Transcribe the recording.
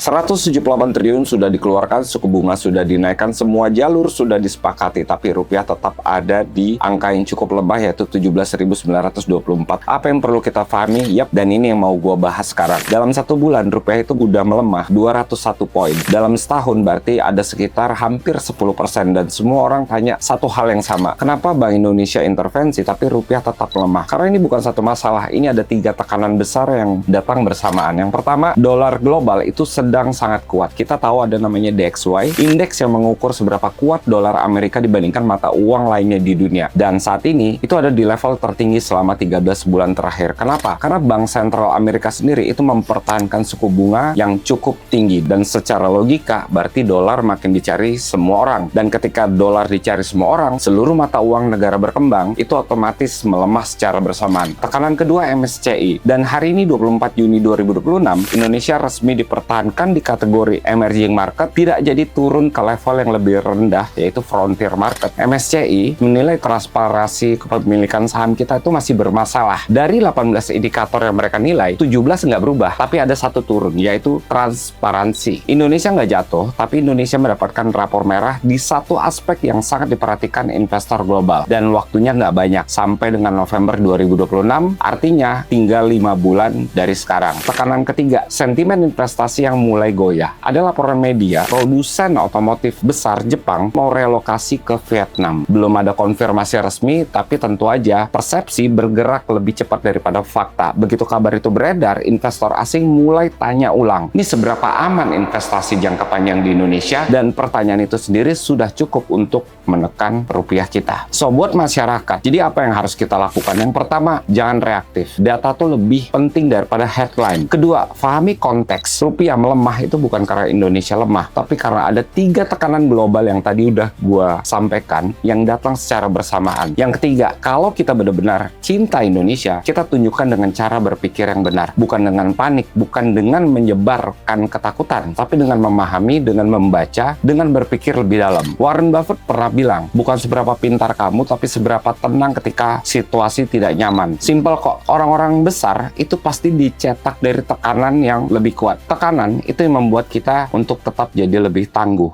178 triliun sudah dikeluarkan, suku bunga sudah dinaikkan, semua jalur sudah disepakati, tapi rupiah tetap ada di angka yang cukup lemah, yaitu 17.924. Apa yang perlu kita pahami? Yap, dan ini yang mau gua bahas sekarang. Dalam satu bulan, rupiah itu udah melemah 201 poin. Dalam setahun berarti ada sekitar hampir 10%, dan semua orang tanya satu hal yang sama. Kenapa Bank Indonesia intervensi, tapi rupiah tetap melemah? Karena ini bukan satu masalah, ini ada 3 tekanan besar yang datang bersamaan. Yang pertama, dolar global itu sedang sangat kuat. Kita tahu ada namanya DXY, indeks yang mengukur seberapa kuat dolar Amerika dibandingkan mata uang lainnya di dunia. Dan saat ini, itu ada di level tertinggi selama 13 bulan terakhir. Kenapa? Karena Bank Sentral Amerika sendiri itu mempertahankan suku bunga yang cukup tinggi. Dan secara logika, berarti dolar makin dicari semua orang. Dan ketika dolar dicari semua orang, seluruh mata uang negara berkembang, itu otomatis melemah secara bersamaan. Tekanan kedua, MSCI. Dan hari ini, 24 Juni 2026, Indonesia resmi dipertahankan di kategori emerging market, tidak jadi turun ke level yang lebih rendah, yaitu frontier market. MSCI menilai transparansi kepemilikan saham kita itu masih bermasalah. Dari 18 indikator yang mereka nilai, 17 nggak berubah, tapi ada satu turun, yaitu transparansi. Indonesia nggak jatuh, tapi Indonesia mendapatkan rapor merah di satu aspek yang sangat diperhatikan investor global. Dan waktunya nggak banyak, sampai dengan November 2026, artinya tinggal 5 bulan dari sekarang. Tekanan ketiga, sentimen investasi yang mulai goyah. Ada laporan media, produsen otomotif besar Jepang mau relokasi ke Vietnam. Belum ada konfirmasi resmi, tapi tentu aja persepsi bergerak lebih cepat daripada fakta. Begitu kabar itu beredar, investor asing mulai tanya ulang, ini seberapa aman investasi jangka panjang di Indonesia? Dan pertanyaan itu sendiri sudah cukup untuk menekan rupiah kita. So, buat masyarakat, jadi apa yang harus kita lakukan? Yang pertama, jangan reaktif. Data tuh lebih penting daripada headline. Kedua, pahami konteks. Rupiah melemah itu bukan karena Indonesia lemah, tapi karena ada 3 tekanan global yang tadi udah gua sampaikan yang datang secara bersamaan. Yang ketiga, kalau kita benar-benar cinta Indonesia, kita tunjukkan dengan cara berpikir yang benar, bukan dengan panik, bukan dengan menyebarkan ketakutan, tapi dengan memahami, dengan membaca, dengan berpikir lebih dalam. Warren Buffett pernah bilang, bukan seberapa pintar kamu, tapi seberapa tenang ketika situasi tidak nyaman. Simple kok, orang-orang besar itu pasti dicetak dari tekanan yang lebih kuat. Tekanan itu yang membuat kita untuk tetap jadi lebih tangguh.